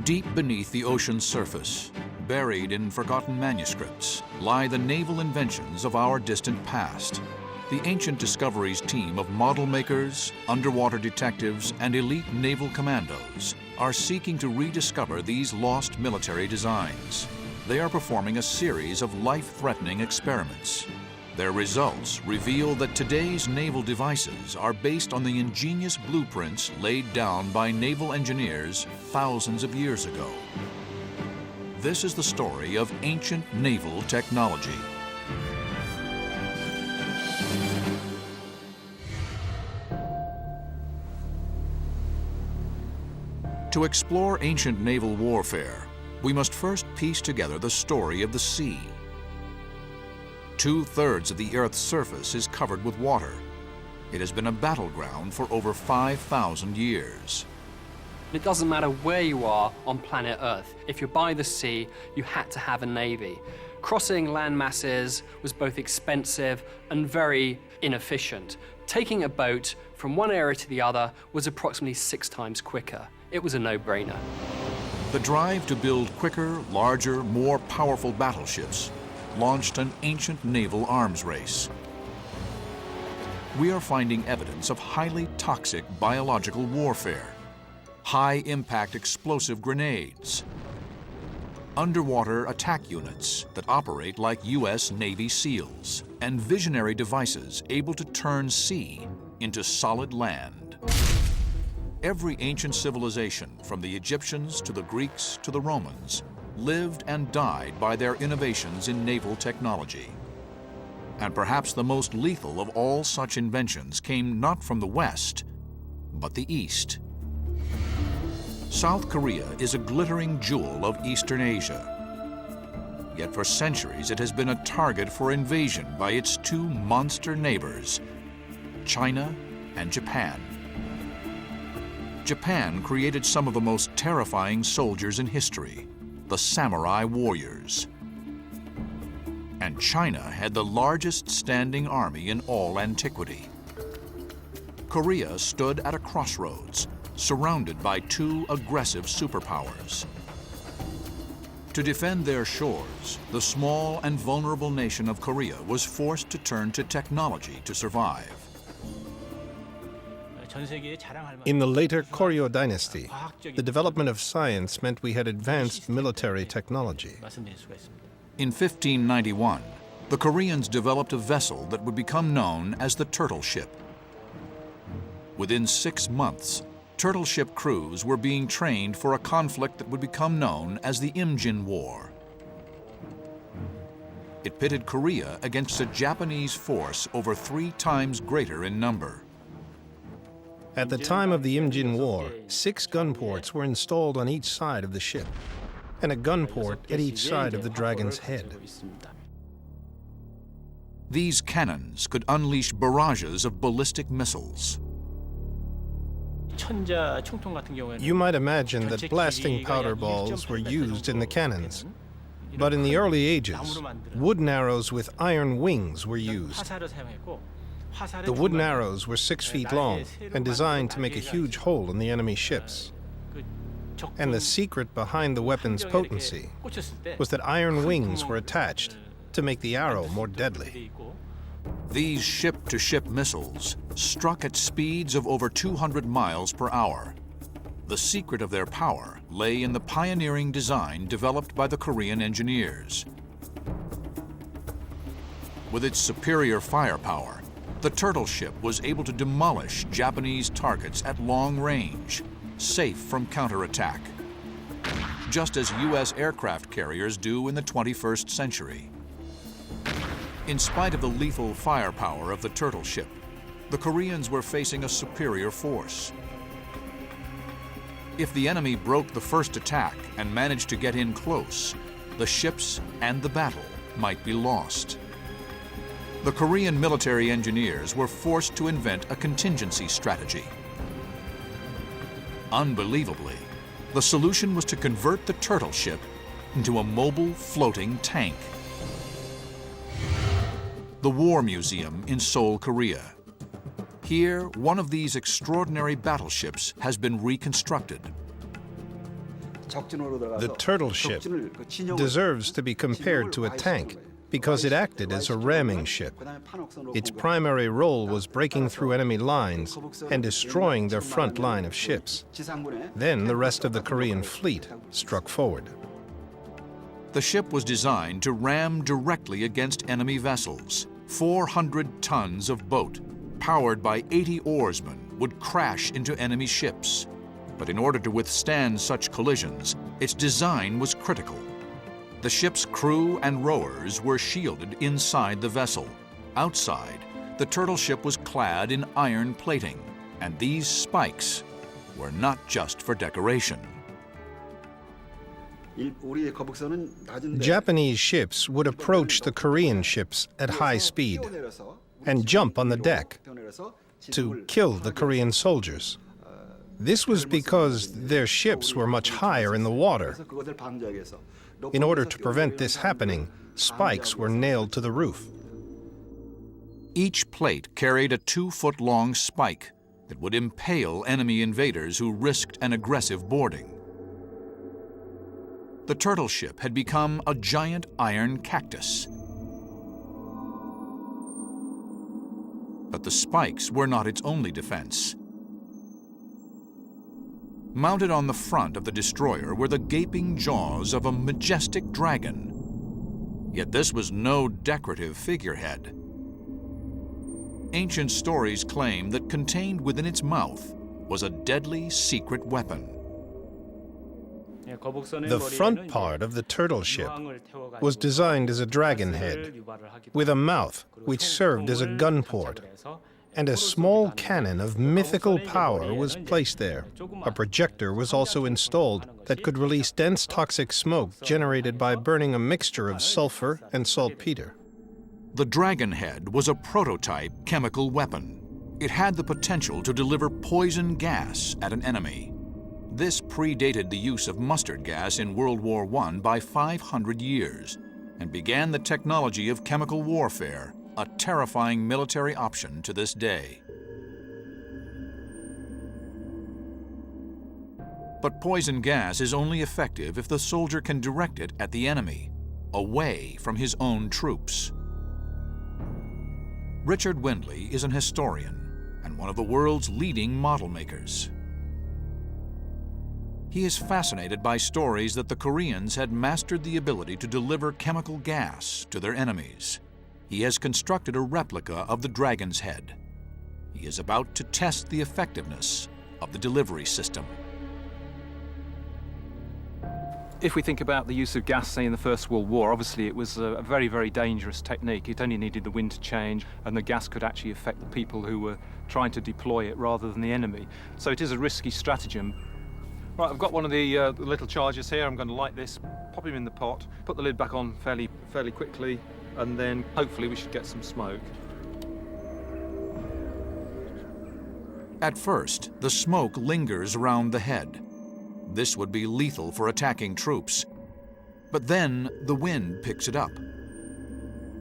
Deep beneath the ocean's surface, buried in forgotten manuscripts, lie the naval inventions of our distant past. The Ancient Discoveries team of model makers, underwater detectives, and elite naval commandos are seeking to rediscover these lost military designs. They are performing a series of life-threatening experiments. Their results reveal that today's naval devices are based on the ingenious blueprints laid down by naval engineers thousands of years ago. This is the story of ancient naval technology. To explore ancient naval warfare, we must first piece together the story of the sea. 2/3 of the Earth's surface is covered with water. It has been a battleground for over 5,000 years. It doesn't matter where you are on planet Earth. If you're by the sea, you had to have a navy. Crossing land masses was both expensive and very inefficient. Taking a boat from one area to the other was approximately 6 times quicker. It was a no-brainer. The drive to build quicker, larger, more powerful battleships launched an ancient naval arms race. We are finding evidence of highly toxic biological warfare, high-impact explosive grenades, underwater attack units that operate like U.S. Navy SEALs, and visionary devices able to turn sea into solid land. Every ancient civilization, from the Egyptians to the Greeks to the Romans, lived and died by their innovations in naval technology. And perhaps the most lethal of all such inventions came not from the West, but the East. South Korea is a glittering jewel of Eastern Asia. Yet for centuries it has been a target for invasion by its 2 monster neighbors, China and Japan. Japan created some of the most terrifying soldiers in history, the samurai warriors. And China had the largest standing army in all antiquity. Korea stood at a crossroads, surrounded by 2 aggressive superpowers. To defend their shores, the small and vulnerable nation of Korea was forced to turn to technology to survive. In the later Koryo dynasty, the development of science meant we had advanced military technology. In 1591, the Koreans developed a vessel that would become known as the Turtle Ship. Within 6 months, turtle ship crews were being trained for a conflict that would become known as the Imjin War. It pitted Korea against a Japanese force over 3 times greater in number. At the time of the Imjin War, 6 gun ports were installed on each side of the ship, and a gun port at each side of the Dragon's head. These cannons could unleash barrages of ballistic missiles. You might imagine that blasting powder balls were used in the cannons, but in the early ages, wooden arrows with iron wings were used. The wooden arrows were 6 feet long and designed to make a huge hole in the enemy ships. And the secret behind the weapon's potency was that iron wings were attached to make the arrow more deadly. These ship-to-ship missiles struck at speeds of over 200 miles per hour. The secret of their power lay in the pioneering design developed by the Korean engineers. With its superior firepower, the Turtle Ship was able to demolish Japanese targets at long range, safe from counterattack, just as U.S. aircraft carriers do in the 21st century. In spite of the lethal firepower of the Turtle Ship, the Koreans were facing a superior force. If the enemy broke the first attack and managed to get in close, the ships and the battle might be lost. The Korean military engineers were forced to invent a contingency strategy. Unbelievably, the solution was to convert the Turtle Ship into a mobile floating tank. The War Museum in Seoul, Korea. Here, one of these extraordinary battleships has been reconstructed. The turtle ship deserves to be compared to a tank because it acted as a ramming ship. Its primary role was breaking through enemy lines and destroying their front line of ships. Then the rest of the Korean fleet struck forward. The ship was designed to ram directly against enemy vessels. 400 tons of boat, powered by 80 oarsmen, would crash into enemy ships. But in order to withstand such collisions, its design was critical. The ship's crew and rowers were shielded inside the vessel. Outside, the turtle ship was clad in iron plating, and these spikes were not just for decoration. Japanese ships would approach the Korean ships at high speed and jump on the deck to kill the Korean soldiers. This was because their ships were much higher in the water. In order to prevent this happening, spikes were nailed to the roof. Each plate carried a 2-foot-long spike that would impale enemy invaders who risked an aggressive boarding. The turtle ship had become a giant iron cactus. But the spikes were not its only defense. Mounted on the front of the destroyer were the gaping jaws of a majestic dragon. Yet this was no decorative figurehead. Ancient stories claim that contained within its mouth was a deadly secret weapon. The front part of the turtle ship was designed as a dragon head, with a mouth which served as a gun port, and a small cannon of mythical power was placed there. A projector was also installed that could release dense toxic smoke generated by burning a mixture of sulfur and saltpeter. The dragon head was a prototype chemical weapon. It had the potential to deliver poison gas at an enemy. This predated the use of mustard gas in World War I by 500 years and began the technology of chemical warfare, a terrifying military option to this day. But poison gas is only effective if the soldier can direct it at the enemy, away from his own troops. Richard Windley is an historian and one of the world's leading model makers. He is fascinated by stories that the Koreans had mastered the ability to deliver chemical gas to their enemies. He has constructed a replica of the dragon's head. He is about to test the effectiveness of the delivery system. If we think about the use of gas, say, in the First World War, obviously it was a very, very dangerous technique. It only needed the wind to change, and the gas could actually affect the people who were trying to deploy it rather than the enemy. So it is a risky stratagem. Right, I've got one of the little chargers here. I'm going to light this, pop him in the pot, put the lid back on fairly quickly, and then hopefully we should get some smoke. At first, the smoke lingers around the head. This would be lethal for attacking troops. But then the wind picks it up.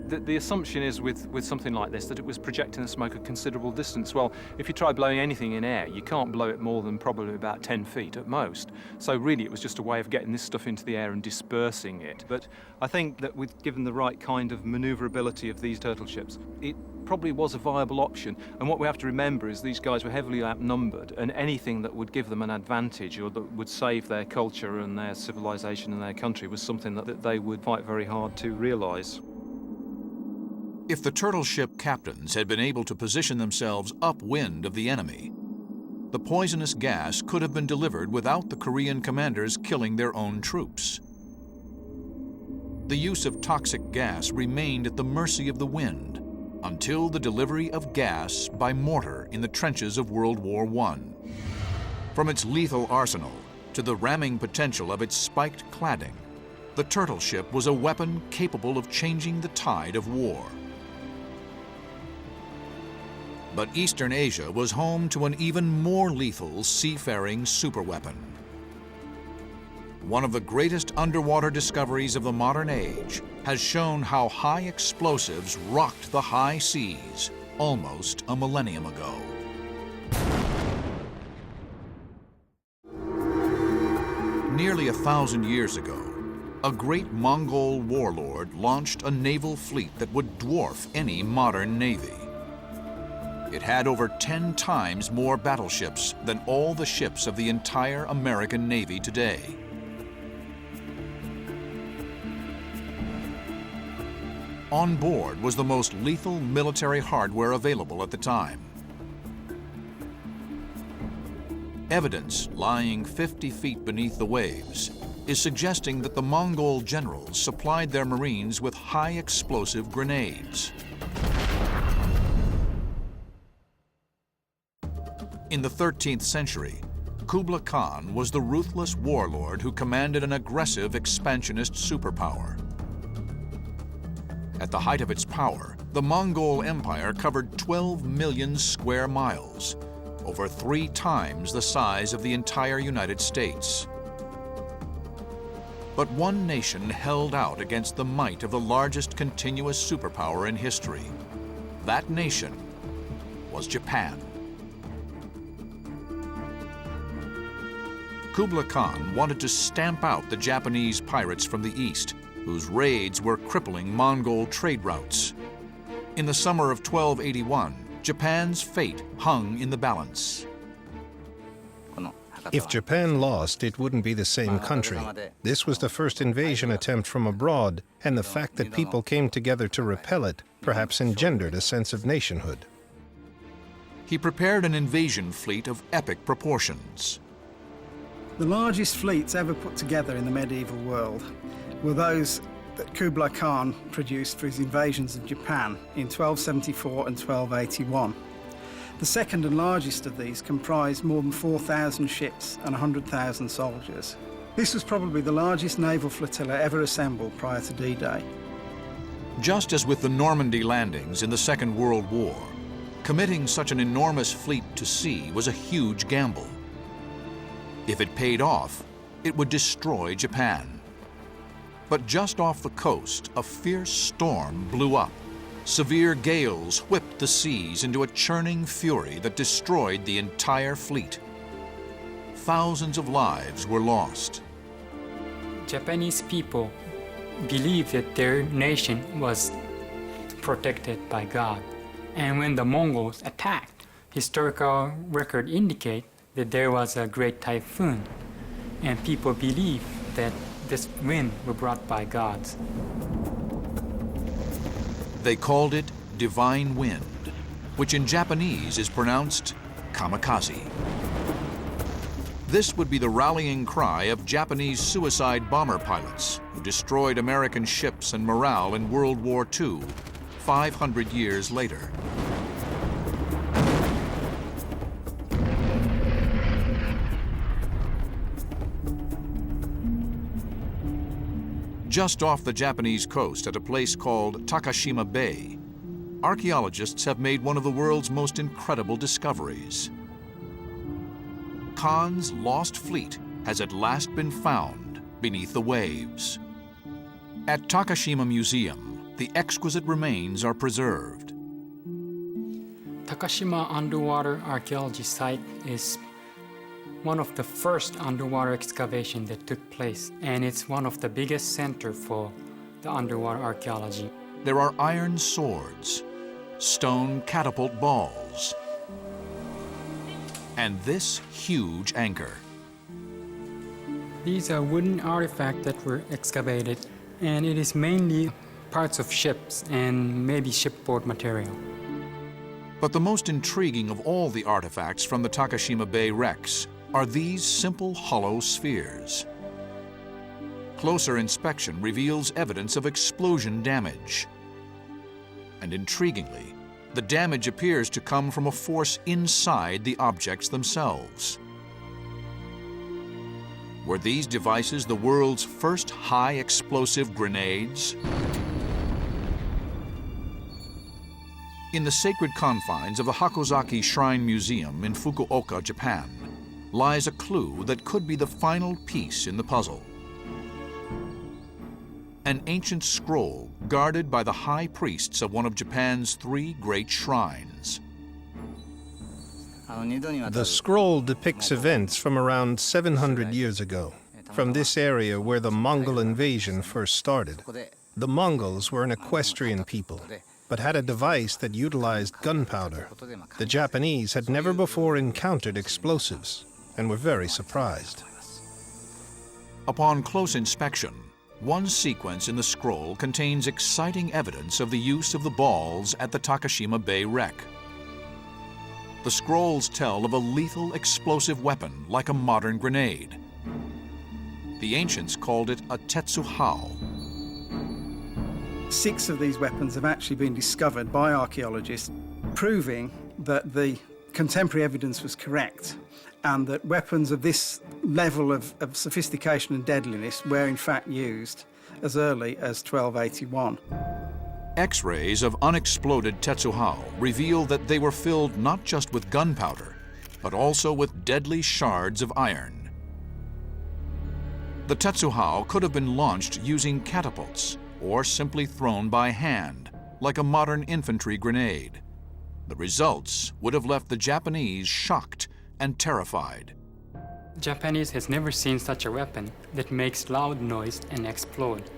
The assumption is with something like this that it was projecting the smoke a considerable distance. Well, if you try blowing anything in air, you can't blow it more than probably about 10 feet at most. So really it was just a way of getting this stuff into the air and dispersing it. But I think that given the right kind of maneuverability of these turtle ships, it probably was a viable option. And what we have to remember is these guys were heavily outnumbered, and anything that would give them an advantage or that would save their culture and their civilization and their country was something that they would fight very hard to realize. If the turtle ship captains had been able to position themselves upwind of the enemy, the poisonous gas could have been delivered without the Korean commanders killing their own troops. The use of toxic gas remained at the mercy of the wind until the delivery of gas by mortar in the trenches of World War I. From its lethal arsenal to the ramming potential of its spiked cladding, the turtle ship was a weapon capable of changing the tide of war. But Eastern Asia was home to an even more lethal seafaring superweapon. One of the greatest underwater discoveries of the modern age has shown how high explosives rocked the high seas almost a millennium ago. Nearly 1,000 years ago, a great Mongol warlord launched a naval fleet that would dwarf any modern navy. It had over 10 times more battleships than all the ships of the entire American Navy today. On board was the most lethal military hardware available at the time. Evidence lying 50 feet beneath the waves is suggesting that the Mongol generals supplied their Marines with high explosive grenades. In the 13th century, Kublai Khan was the ruthless warlord who commanded an aggressive expansionist superpower. At the height of its power, the Mongol Empire covered 12 million square miles, over 3 times the size of the entire United States. But one nation held out against the might of the largest continuous superpower in history. That nation was Japan. Kublai Khan wanted to stamp out the Japanese pirates from the east, whose raids were crippling Mongol trade routes. In the summer of 1281, Japan's fate hung in the balance. If Japan lost, it wouldn't be the same country. This was the first invasion attempt from abroad, and the fact that people came together to repel it perhaps engendered a sense of nationhood. He prepared an invasion fleet of epic proportions. The largest fleets ever put together in the medieval world were those that Kublai Khan produced for his invasions of Japan in 1274 and 1281. The second and largest of these comprised more than 4,000 ships and 100,000 soldiers. This was probably the largest naval flotilla ever assembled prior to D-Day. Just as with the Normandy landings in the Second World War, committing such an enormous fleet to sea was a huge gamble. If it paid off, it would destroy Japan. But just off the coast, a fierce storm blew up. Severe gales whipped the seas into a churning fury that destroyed the entire fleet. Thousands of lives were lost. Japanese people believed that their nation was protected by God. And when the Mongols attacked, historical record indicate that there was a great typhoon, and people believed that this wind was brought by gods. They called it divine wind, which in Japanese is pronounced kamikaze. This would be the rallying cry of Japanese suicide bomber pilots who destroyed American ships and morale in World War II, 500 years later. Just off the Japanese coast at a place called Takashima Bay, archaeologists have made one of the world's most incredible discoveries. Khan's lost fleet has at last been found beneath the waves. At Takashima Museum, the exquisite remains are preserved. Takashima Underwater Archaeology Site is one of the first underwater excavation that took place, and it's one of the biggest center for the underwater archaeology. There are iron swords, stone catapult balls, and this huge anchor. These are wooden artifacts that were excavated, and it is mainly parts of ships and maybe shipboard material. But the most intriguing of all the artifacts from the Takashima Bay wrecks are these simple hollow spheres. Closer inspection reveals evidence of explosion damage. And intriguingly, the damage appears to come from a force inside the objects themselves. Were these devices the world's first high explosive grenades? In the sacred confines of the Hakozaki Shrine Museum in Fukuoka, Japan, lies a clue that could be the final piece in the puzzle. An ancient scroll guarded by the high priests of one of Japan's 3 great shrines. The scroll depicts events from around 700 years ago. from this area where the Mongol invasion first started. The Mongols were an equestrian people, but had a device that utilized gunpowder. The Japanese had never before encountered explosives and were very surprised. Upon close inspection, one sequence in the scroll contains exciting evidence of the use of the balls at the Takashima Bay wreck. The scrolls tell of a lethal explosive weapon like a modern grenade. The ancients called it a tetsuhao. 6 of these weapons have actually been discovered by archaeologists, proving that the contemporary evidence was correct and that weapons of this level of sophistication and deadliness were in fact used as early as 1281. X-rays of unexploded tetsuhao reveal that they were filled not just with gunpowder, but also with deadly shards of iron. The tetsuhao could have been launched using catapults or simply thrown by hand, like a modern infantry grenade. The results would have left the Japanese shocked and terrified. Japanese has never seen such a weapon that makes loud noise and explode.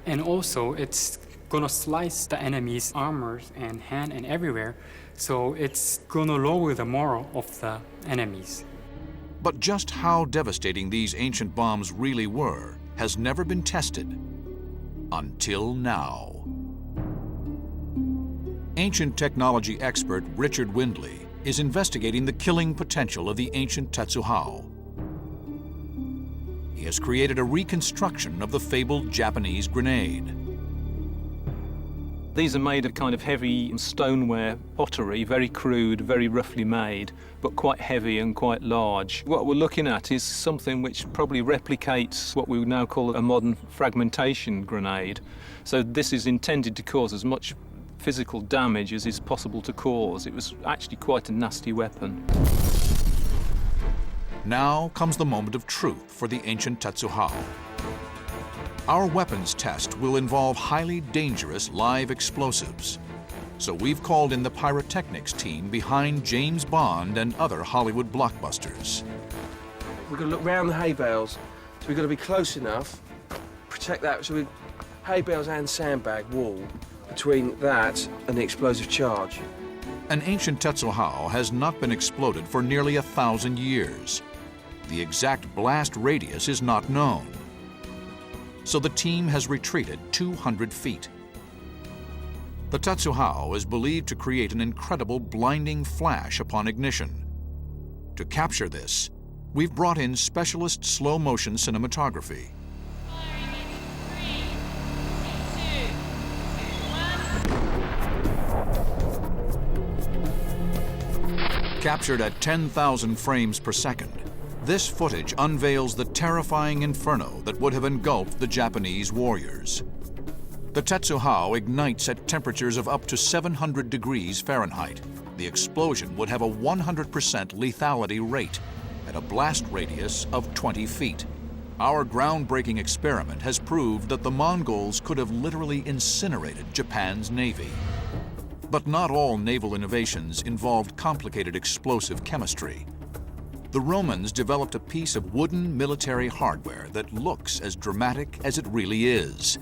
And also it's gonna slice the enemy's armor and hand and everywhere, so it's gonna lower the morale of the enemies. But just how devastating these ancient bombs really were has never been tested until now. Ancient technology expert Richard Windley is investigating the killing potential of the ancient tetsuhao. He has created a reconstruction of the fabled Japanese grenade. These are made of kind of heavy stoneware pottery, very crude, very roughly made, but quite heavy and quite large. What we're looking at is something which probably replicates what we would now call a modern fragmentation grenade. So this is intended to cause as much physical damage as is possible to cause. It was actually quite a nasty weapon. Now comes the moment of truth for the ancient tetsuhao. Our weapons test will involve highly dangerous live explosives. So we've called in the pyrotechnics team behind James Bond and other Hollywood blockbusters. We've got to look round the hay bales, so we've got to be close enough, protect that, so we hay bales and sandbag wall between that and the explosive charge. An ancient tetsuhao has not been exploded for nearly 1,000 years. The exact blast radius is not known. So the team has retreated 200 feet. The tetsuhao is believed to create an incredible blinding flash upon ignition. To capture this, we've brought in specialist slow-motion cinematography. Captured at 10,000 frames per second, this footage unveils the terrifying inferno that would have engulfed the Japanese warriors. The tetsuhao ignites at temperatures of up to 700 degrees Fahrenheit. The explosion would have a 100% lethality rate at a blast radius of 20 feet. Our groundbreaking experiment has proved that the Mongols could have literally incinerated Japan's navy. But not all naval innovations involved complicated explosive chemistry. The Romans developed a piece of wooden military hardware that looks as dramatic as it really is.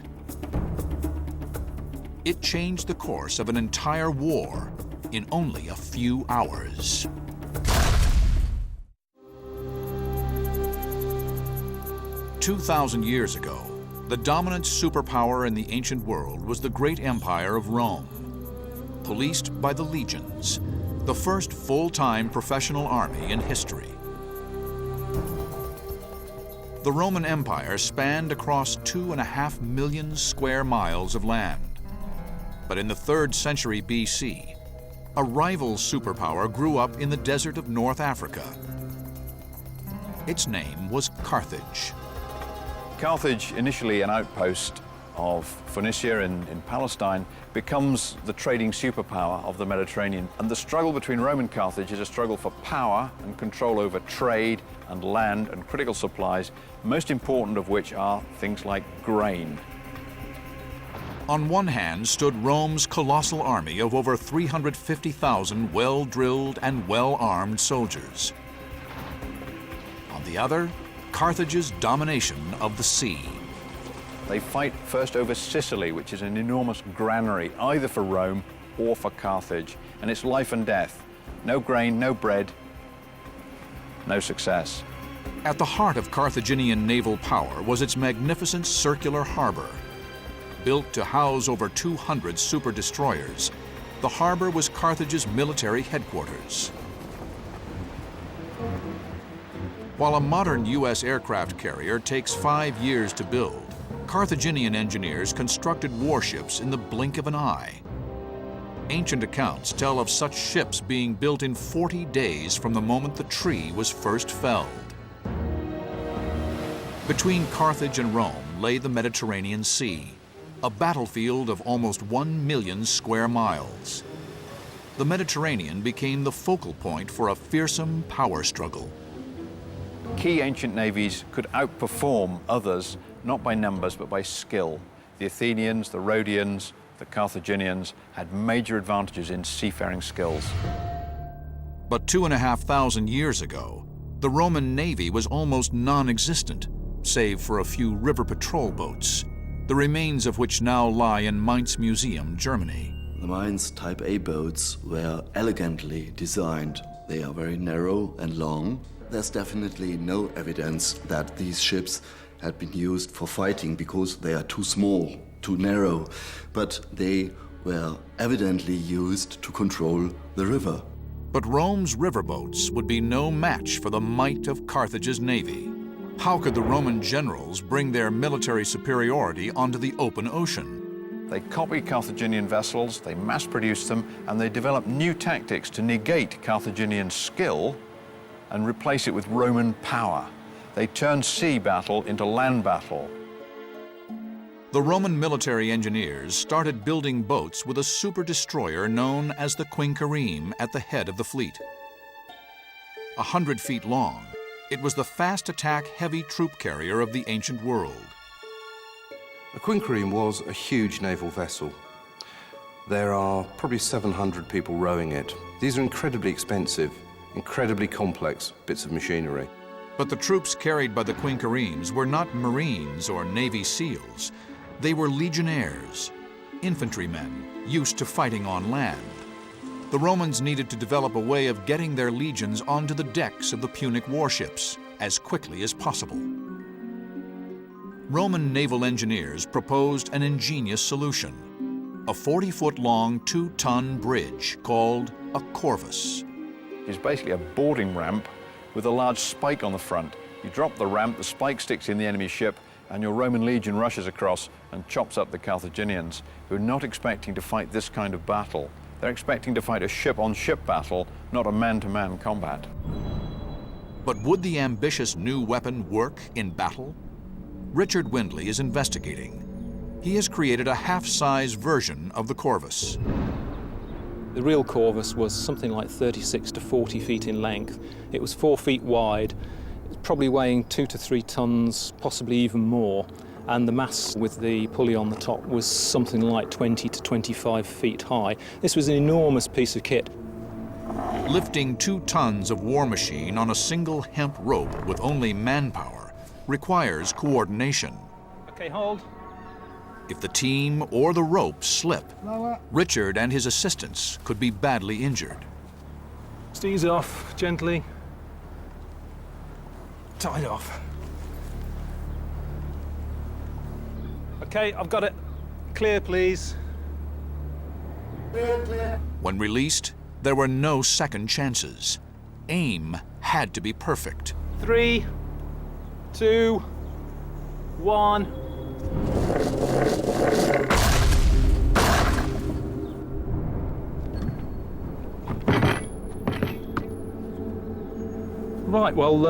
It changed the course of an entire war in only a few hours. "2,000 years ago, the dominant superpower in the ancient world was the great empire of Rome, policed by the legions, the first full-time professional army in history. The Roman Empire spanned across 2.5 million square miles of land. But in the 3rd century BC, a rival superpower grew up in the desert of North Africa. Its name was Carthage. Carthage, initially an outpost of Phoenicia in Palestine, becomes the trading superpower of the Mediterranean. And the struggle between Rome and Carthage is a struggle for power and control over trade and land and critical supplies, most important of which are things like grain. On one hand stood Rome's colossal army of over 350,000 well-drilled and well-armed soldiers. On the other, Carthage's domination of the sea. They fight first over Sicily, which is an enormous granary, either for Rome or for Carthage, and it's life and death. No grain, no bread, no success. At the heart of Carthaginian naval power was its magnificent circular harbor. Built to house over 200 super destroyers, the harbor was Carthage's military headquarters. While a modern U.S. aircraft carrier takes 5 years to build, Carthaginian engineers constructed warships in the blink of an eye. Ancient accounts tell of such ships being built in 40 days from the moment the tree was first felled. Between Carthage and Rome lay the Mediterranean Sea, a battlefield of almost 1 million square miles. The Mediterranean became the focal point for a fearsome power struggle. Key ancient navies could outperform others, not by numbers, but by skill. The Athenians, the Rhodians, the Carthaginians had major advantages in seafaring skills. But 2,500 years ago, the Roman navy was almost non-existent, save for a few river patrol boats, the remains of which now lie in Mainz Museum, Germany. The Mainz Type A boats were elegantly designed. They are very narrow and long. There's definitely no evidence that these ships had been used for fighting because they are too small, too narrow, but they were evidently used to control the river. But Rome's riverboats would be no match for the might of Carthage's navy. How could the Roman generals bring their military superiority onto the open ocean? They copied Carthaginian vessels, they mass-produced them, and they developed new tactics to negate Carthaginian skill and replace it with Roman power. They turned sea battle into land battle. The Roman military engineers started building boats with a super destroyer known as the Quinquereme at the head of the fleet. 100 feet long, it was the fast-attack heavy troop carrier of the ancient world. The Quinquereme was a huge naval vessel. There are probably 700 people rowing it. These are incredibly expensive, incredibly complex bits of machinery. But the troops carried by the Quinqueremes were not Marines or Navy SEALs. They were legionnaires, infantrymen used to fighting on land. The Romans needed to develop a way of getting their legions onto the decks of the Punic warships as quickly as possible. Roman naval engineers proposed an ingenious solution, a 40-foot-long 2-ton bridge called a corvus. It's basically a boarding ramp with a large spike on the front. You drop the ramp, the spike sticks in the enemy ship, and your Roman legion rushes across and chops up the Carthaginians, who are not expecting to fight this kind of battle. They're expecting to fight a ship-on-ship battle, not a man-to-man combat. But would the ambitious new weapon work in battle? Richard Windley is investigating. He has created a half-size version of the corvus. The real corvus was something like 36 to 40 feet in length. It was 4 feet wide, probably weighing 2 to 3 tons, possibly even more. And the mast with the pulley on the top was something like 20 to 25 feet high. This was an enormous piece of kit. Lifting 2 tons of war machine on a single hemp rope with only manpower requires coordination. Okay, hold. If the team or the rope slip, Richard and his assistants could be badly injured. Just ease off, gently. Tied off. Okay, I've got it. Clear, please. Clear, clear. When released, there were no second chances. Aim had to be perfect. 3, 2, 1. Right, well,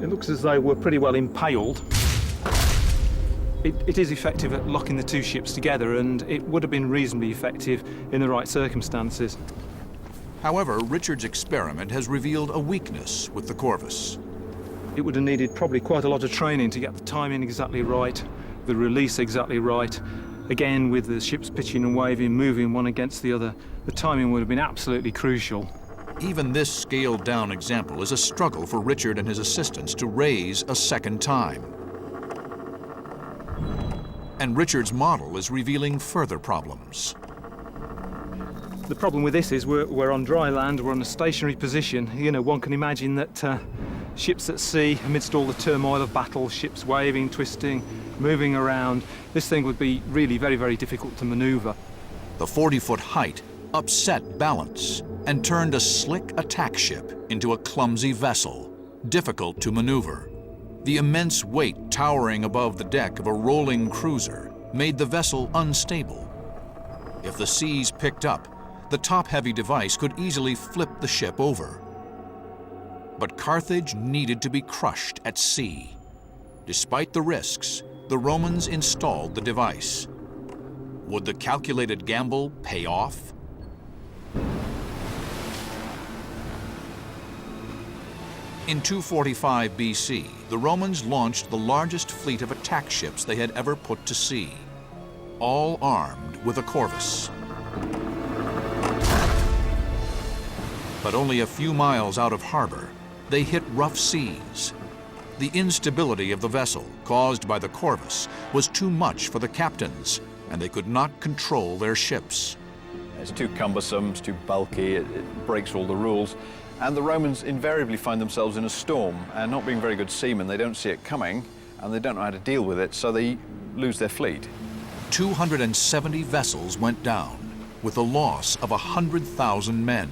it looks as though we're pretty well impaled. It is effective at locking the two ships together, and it would have been reasonably effective in the right circumstances. However, Richard's experiment has revealed a weakness with the corvus. It would have needed probably quite a lot of training to get the timing exactly right, the release exactly right. Again, with the ships pitching and waving, moving one against the other, the timing would have been absolutely crucial. Even this scaled-down example is a struggle for Richard and his assistants to raise a second time. And Richard's model is revealing further problems. The problem with this is we're on dry land, we're on a stationary position. You know, one can imagine that ships at sea, amidst all the turmoil of battle, ships waving, twisting, moving around, this thing would be really very, very difficult to maneuver. The 40-foot height upset balance and turned a slick attack ship into a clumsy vessel, difficult to maneuver. The immense weight towering above the deck of a rolling cruiser made the vessel unstable. If the seas picked up, the top-heavy device could easily flip the ship over. But Carthage needed to be crushed at sea. Despite the risks, the Romans installed the device. Would the calculated gamble pay off? In 245 BC, the Romans launched the largest fleet of attack ships they had ever put to sea, all armed with a corvus. But only a few miles out of harbor, they hit rough seas. The instability of the vessel, caused by the corvus, was too much for the captains, and they could not control their ships. It's too cumbersome, it's too bulky, it breaks all the rules. And the Romans invariably find themselves in a storm, and not being very good seamen, they don't see it coming, and they don't know how to deal with it, so they lose their fleet. 270 vessels went down, with a loss of 100,000 men,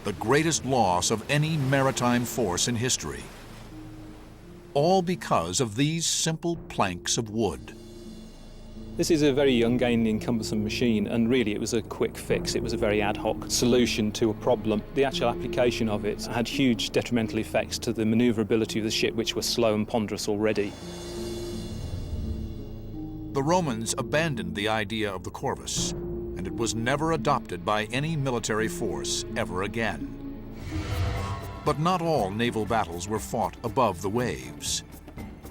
the greatest loss of any maritime force in history. All because of these simple planks of wood. This is a very ungainly, cumbersome machine, and really it was a quick fix. It was a very ad hoc solution to a problem. The actual application of it had huge detrimental effects to the manoeuvrability of the ship, which was slow and ponderous already. The Romans abandoned the idea of the corvus, and it was never adopted by any military force ever again. But not all naval battles were fought above the waves.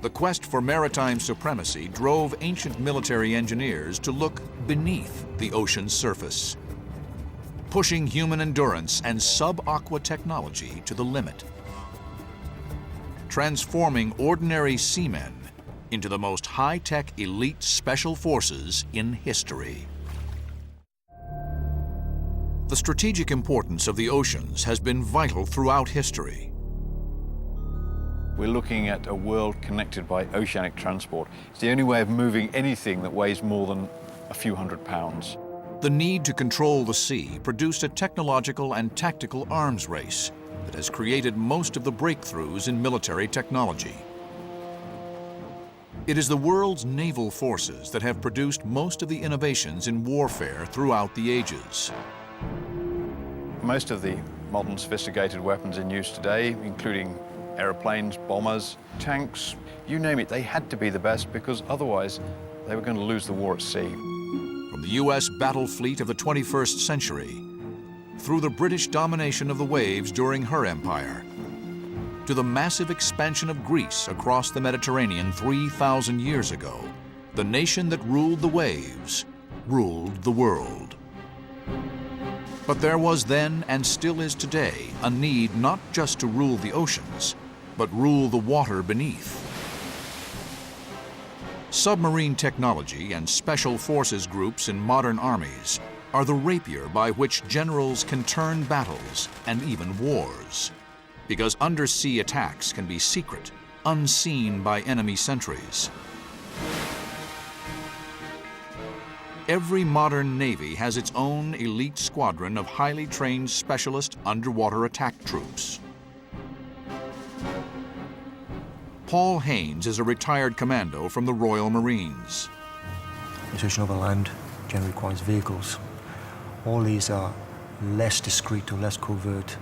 The quest for maritime supremacy drove ancient military engineers to look beneath the ocean's surface, pushing human endurance and sub-aqua technology to the limit, transforming ordinary seamen into the most high-tech elite special forces in history. The strategic importance of the oceans has been vital throughout history. We're looking at a world connected by oceanic transport. It's the only way of moving anything that weighs more than a few hundred pounds. The need to control the sea produced a technological and tactical arms race that has created most of the breakthroughs in military technology. It is the world's naval forces that have produced most of the innovations in warfare throughout the ages. Most of the modern sophisticated weapons in use today, including aeroplanes, bombers, tanks, you name it, they had to be the best because otherwise they were going to lose the war at sea. From the US battle fleet of the 21st century, through the British domination of the waves during her empire, to the massive expansion of Greece across the Mediterranean 3,000 years ago, the nation that ruled the waves ruled the world. But there was then, and still is today, a need not just to rule the oceans, but rule the water beneath. Submarine technology and special forces groups in modern armies are the rapier by which generals can turn battles and even wars, because undersea attacks can be secret, unseen by enemy sentries. Every modern navy has its own elite squadron of highly trained specialist underwater attack troops. Paul Haynes is a retired commando from the Royal Marines. The situation over land generally requires vehicles. All these are less discreet or less covert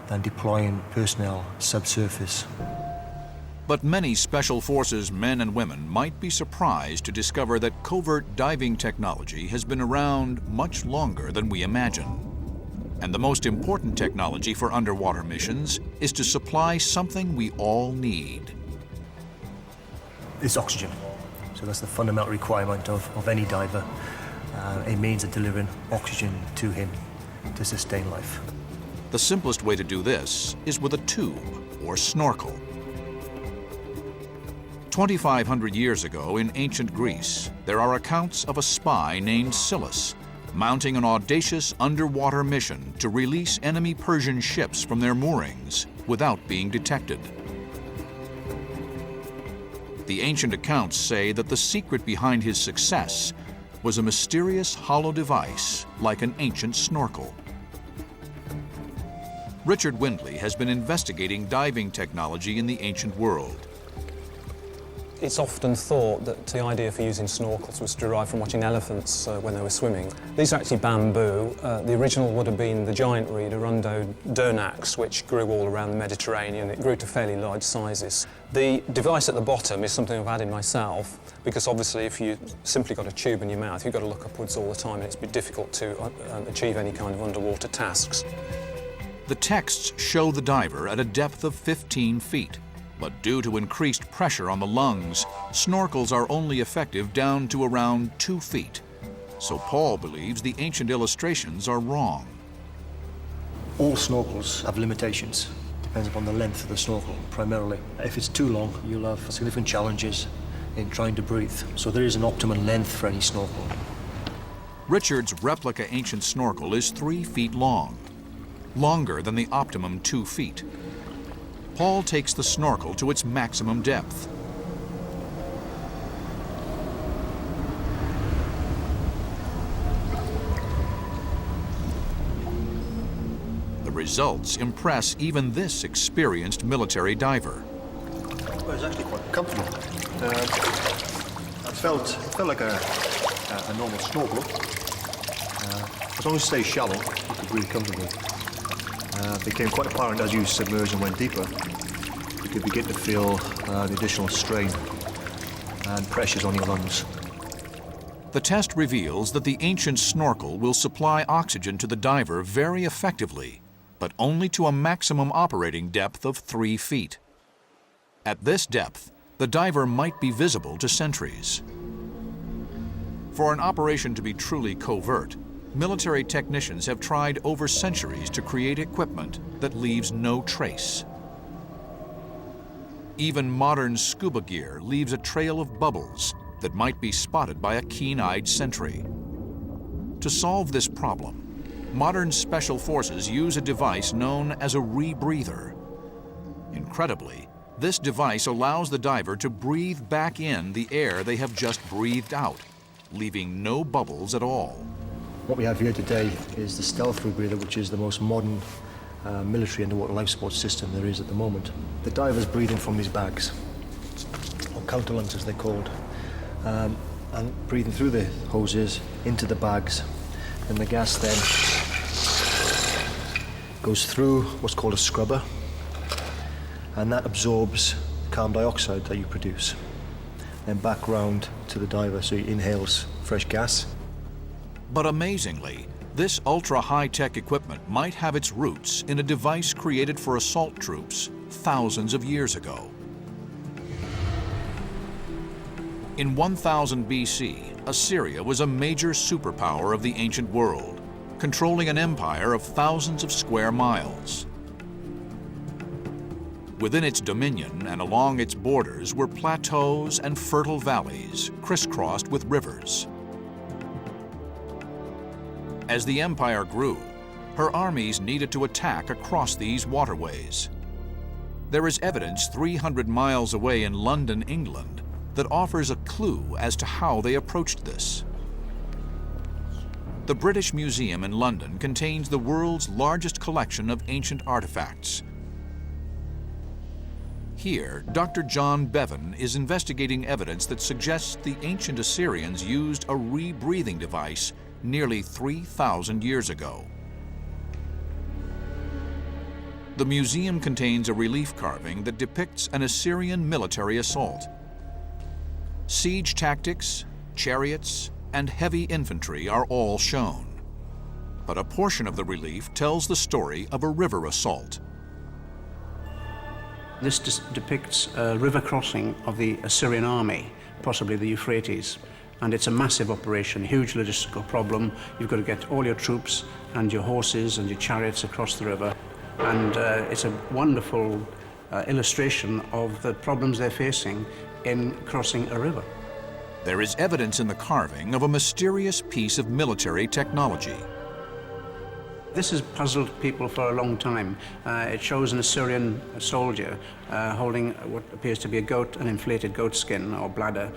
than deploying personnel subsurface. But many Special Forces men and women might be surprised to discover that covert diving technology has been around much longer than we imagine. And the most important technology for underwater missions is to supply something we all need. It's oxygen. So that's the fundamental requirement of any diver. A means of delivering oxygen to him to sustain life. The The simplest way to do this is with a tube or snorkel. 2,500 years ago in ancient Greece, there are accounts of a spy named Scylla mounting an audacious underwater mission to release enemy Persian ships from their moorings without being detected. The ancient accounts say that the secret behind his success was a mysterious hollow device like an ancient snorkel. Richard Windley has been investigating diving technology in the ancient world. It's often thought that the idea for using snorkels was derived from watching elephants when they were swimming. These are actually bamboo. The original would have been the giant reed, Arundo durnax, which grew all around the Mediterranean. It grew to fairly large sizes. The device at the bottom is something I've added myself, because obviously if you simply got a tube in your mouth, you've got to look upwards all the time, and it's been difficult to achieve any kind of underwater tasks. The texts show the diver at a depth of 15 feet. But due to increased pressure on the lungs, snorkels are only effective down to around 2 feet. So Paul believes the ancient illustrations are wrong. All snorkels have limitations. Depends upon the length of the snorkel, primarily. If it's too long, you'll have significant challenges in trying to breathe. So there is an optimum length for any snorkel. Richard's replica ancient snorkel is 3 feet long, longer than the optimum 2 feet. Paul takes the snorkel to its maximum depth. The results impress even this experienced military diver. Well, it's actually quite comfortable. It felt like a normal snorkel. As long as it stays shallow, you could breathe comfortably. It became quite apparent as you submerged and went deeper. You could begin to feel the additional strain and pressures on your lungs. The test reveals that the ancient snorkel will supply oxygen to the diver very effectively, but only to a maximum operating depth of 3 feet. At this depth, the diver might be visible to sentries. For an operation to be truly covert, military technicians have tried over centuries to create equipment that leaves no trace. Even modern scuba gear leaves a trail of bubbles that might be spotted by a keen-eyed sentry. To solve this problem, modern special forces use a device known as a rebreather. Incredibly, this device allows the diver to breathe back in the air they have just breathed out, leaving no bubbles at all. What we have here today is the stealth rebreather, which is the most modern military underwater life support system there is at the moment. The diver's breathing from these bags, or counterlungs as they're called, and breathing through the hoses into the bags. And the gas then goes through what's called a scrubber, and that absorbs carbon dioxide that you produce, then back round to the diver, so he inhales fresh gas. But amazingly, this ultra-high-tech equipment might have its roots in a device created for assault troops thousands of years ago. In 1000 BC, Assyria was a major superpower of the ancient world, controlling an empire of thousands of square miles. Within its dominion and along its borders were plateaus and fertile valleys crisscrossed with rivers. As the empire grew, her armies needed to attack across these waterways. There is evidence 300 miles away in London, England, that offers a clue as to how they approached this. The British Museum in London contains the world's largest collection of ancient artifacts. Here, Dr. John Bevan is investigating evidence that suggests the ancient Assyrians used a rebreathing device nearly 3,000 years ago. The museum contains a relief carving that depicts an Assyrian military assault. Siege tactics, chariots, and heavy infantry are all shown. But a portion of the relief tells the story of a river assault. This depicts a river crossing of the Assyrian army, possibly the Euphrates. And it's a massive operation, huge logistical problem. You've got to get all your troops and your horses and your chariots across the river And it's a wonderful illustration of the problems they're facing in crossing a river. There is evidence in the carving of a mysterious piece of military technology. This has puzzled people for a long time. It shows an Assyrian soldier holding what appears to be a goat, an inflated goat skin or bladder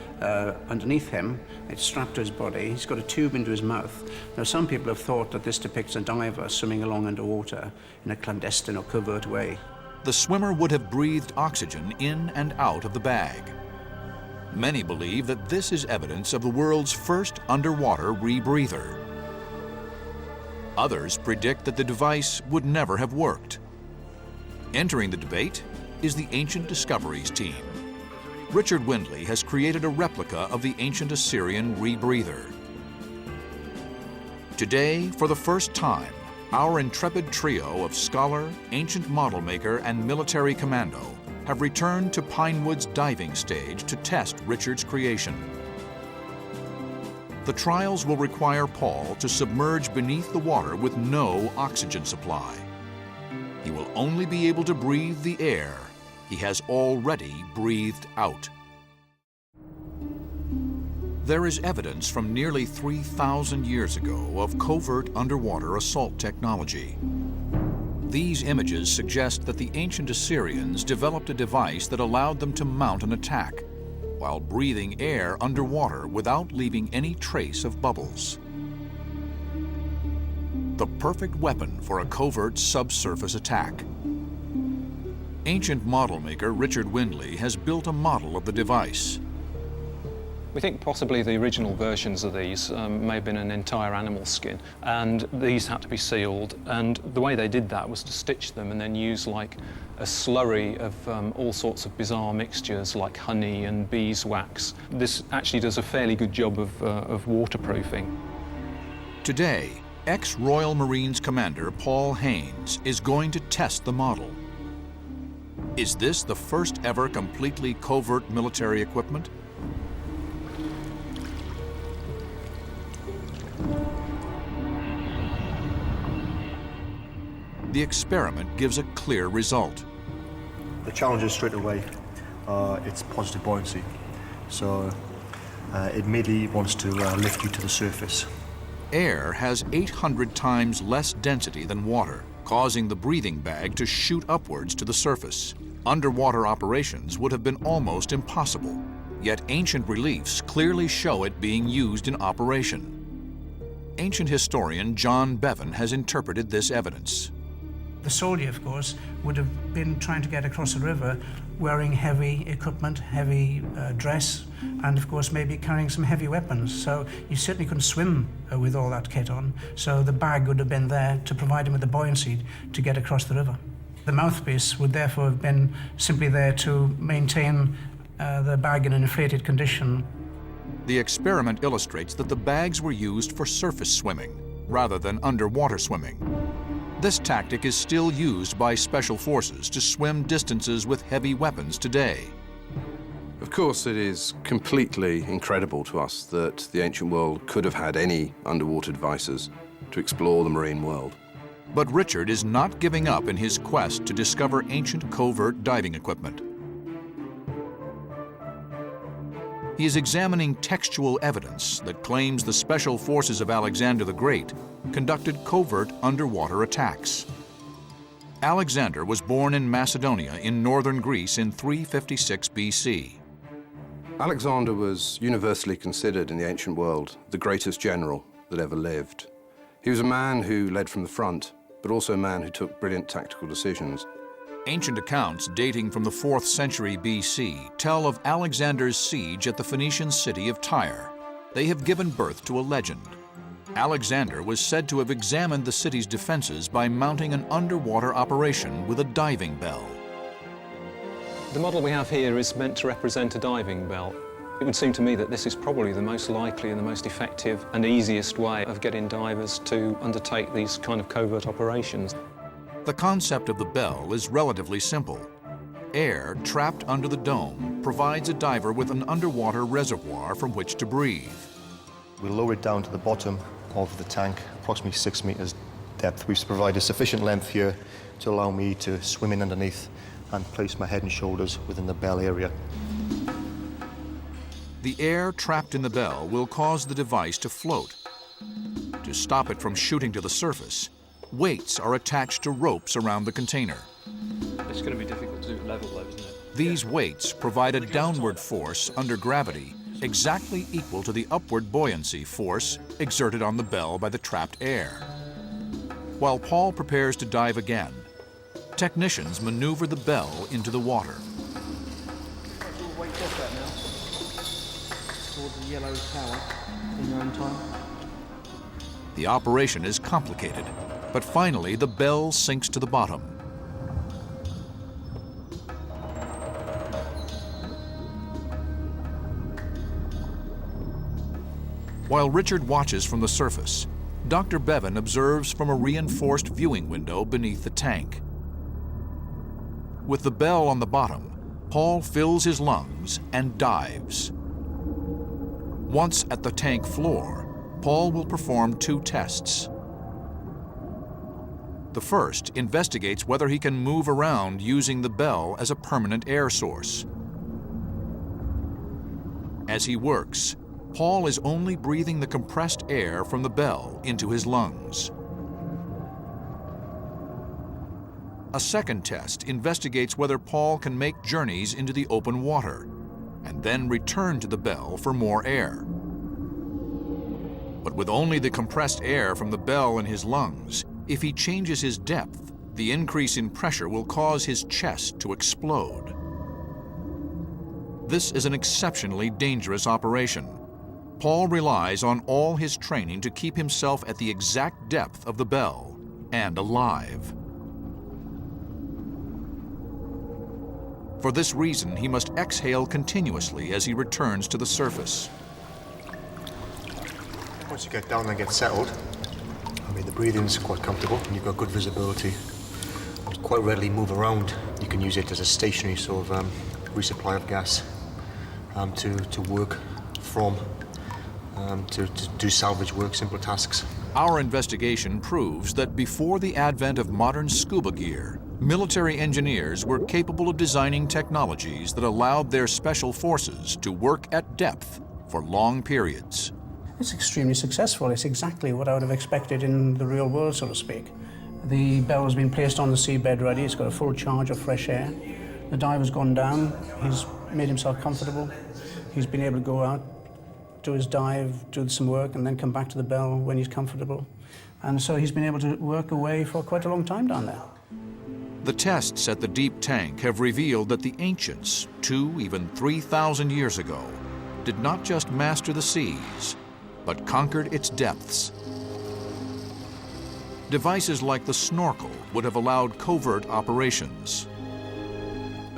underneath him. It's strapped to his body. He's got a tube into his mouth. Now, some people have thought that this depicts a diver swimming along underwater in a clandestine or covert way. The swimmer would have breathed oxygen in and out of the bag. Many believe that this is evidence of the world's first underwater rebreather. Others predict that the device would never have worked. Entering the debate is the Ancient Discoveries team. Richard Windley has created a replica of the ancient Assyrian rebreather. Today, for the first time, our intrepid trio of scholar, ancient model maker, and military commando have returned to Pinewood's diving stage to test Richard's creation. The trials will require Paul to submerge beneath the water with no oxygen supply. He will only be able to breathe the air he has already breathed out. There is evidence from nearly 3,000 years ago of covert underwater assault technology. These images suggest that the ancient Assyrians developed a device that allowed them to mount an attack while breathing air underwater without leaving any trace of bubbles. The perfect weapon for a covert subsurface attack. Ancient model maker Richard Windley has built a model of the device. We think possibly the original versions of these may have been an entire animal skin, and these had to be sealed, and the way they did that was to stitch them and then use like a slurry of all sorts of bizarre mixtures like honey and beeswax. This actually does a fairly good job of waterproofing. Today, ex-Royal Marines Commander Paul Haynes is going to test the model. Is this the first ever completely covert military equipment? The experiment gives a clear result. The challenge is straight away, it's positive buoyancy. So it immediately wants to lift you to the surface. Air has 800 times less density than water, causing the breathing bag to shoot upwards to the surface. Underwater operations would have been almost impossible, yet ancient reliefs clearly show it being used in operation. Ancient historian John Bevan has interpreted this evidence. The soldier, of course, would have been trying to get across a river wearing heavy equipment, heavy dress, and of course maybe carrying some heavy weapons. So you certainly couldn't swim with all that kit on. So the bag would have been there to provide him with the buoyancy to get across the river. The mouthpiece would therefore have been simply there to maintain the bag in an inflated condition. The experiment illustrates that the bags were used for surface swimming rather than underwater swimming. This tactic is still used by special forces to swim distances with heavy weapons today. Of course, it is completely incredible to us that the ancient world could have had any underwater devices to explore the marine world. But Richard is not giving up in his quest to discover ancient covert diving equipment. He is examining textual evidence that claims the special forces of Alexander the Great conducted covert underwater attacks. Alexander was born in Macedonia in northern Greece in 356 BC. Alexander was universally considered in the ancient world the greatest general that ever lived. He was a man who led from the front, but also a man who took brilliant tactical decisions. Ancient accounts dating from the 4th century BC tell of Alexander's siege at the Phoenician city of Tyre. They have given birth to a legend. Alexander was said to have examined the city's defenses by mounting an underwater operation with a diving bell. The model we have here is meant to represent a diving bell. It would seem to me that this is probably the most likely and the most effective and easiest way of getting divers to undertake these kind of covert operations. The concept of the bell is relatively simple. Air trapped under the dome provides a diver with an underwater reservoir from which to breathe. We'll lower it down to the bottom of the tank, approximately 6 meters depth. We've provided sufficient length here to allow me to swim in underneath and place my head and shoulders within the bell area. The air trapped in the bell will cause the device to float. To stop it from shooting to the surface, weights are attached to ropes around the container. It's going to be difficult to do level though, isn't it? These weights provide a downward force under gravity exactly equal to the upward buoyancy force exerted on the bell by the trapped air. While Paul prepares to dive again, technicians maneuver the bell into the water. The yellow tower in your own time. The operation is complicated, but finally the bell sinks to the bottom. While Richard watches from the surface, Dr. Bevan observes from a reinforced viewing window beneath the tank. With the bell on the bottom, Paul fills his lungs and dives. Once at the tank floor, Paul will perform 2 tests. The first investigates whether he can move around using the bell as a permanent air source. As he works, Paul is only breathing the compressed air from the bell into his lungs. A second test investigates whether Paul can make journeys into the open water and then return to the bell for more air. But with only the compressed air from the bell in his lungs, if he changes his depth, the increase in pressure will cause his chest to explode. This is an exceptionally dangerous operation. Paul relies on all his training to keep himself at the exact depth of the bell and alive. For this reason, he must exhale continuously as he returns to the surface. Once you get down and get settled, I mean, the breathing's quite comfortable and you've got good visibility. You quite readily move around. You can use it as a stationary sort of resupply of gas to work from, to do salvage work, simple tasks. Our investigation proves that before the advent of modern scuba gear, military engineers were capable of designing technologies that allowed their special forces to work at depth for long periods. It's extremely successful. It's exactly what I would have expected in the real world, so to speak. The bell has been placed on the seabed ready. It's got a full charge of fresh air. The diver's gone down. He's made himself comfortable. He's been able to go out, do his dive, do some work, and then come back to the bell when he's comfortable. And so he's been able to work away for quite a long time down there. The tests at the deep tank have revealed that the ancients, 2, even 3,000 years ago, did not just master the seas, but conquered its depths. Devices like the snorkel would have allowed covert operations.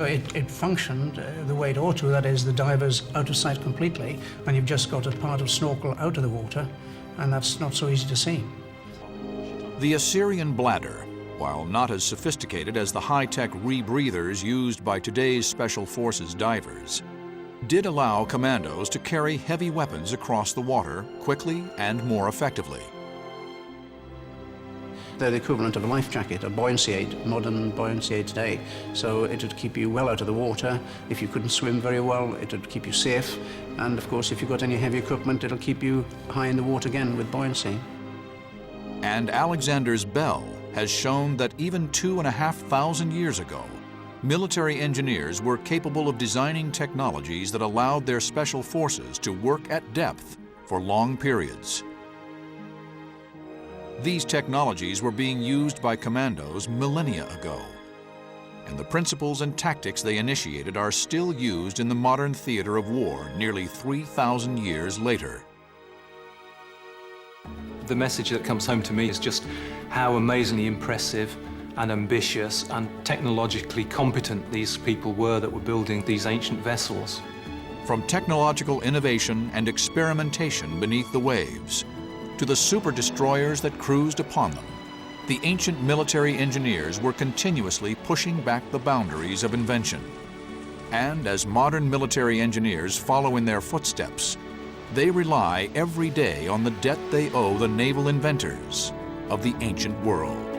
It functioned the way it ought to, that is, the diver's out of sight completely, and you've just got a part of snorkel out of the water, and that's not so easy to see. The Assyrian bladder, while not as sophisticated as the high-tech rebreathers used by today's Special Forces divers, did allow commandos to carry heavy weapons across the water quickly and more effectively. They're the equivalent of a life jacket, a buoyancy aid, modern buoyancy aid today. So it would keep you well out of the water. If you couldn't swim very well, it would keep you safe. And of course, if you've got any heavy equipment, it'll keep you high in the water again with buoyancy. And Alexander's bell has shown that even 2,500 years ago, military engineers were capable of designing technologies that allowed their special forces to work at depth for long periods. These technologies were being used by commandos millennia ago, and the principles and tactics they initiated are still used in the modern theater of war nearly 3,000 years later. The message that comes home to me is just how amazingly impressive and ambitious and technologically competent these people were that were building these ancient vessels. From technological innovation and experimentation beneath the waves to the super destroyers that cruised upon them, the ancient military engineers were continuously pushing back the boundaries of invention. And as modern military engineers follow in their footsteps, they rely every day on the debt they owe the naval inventors of the ancient world.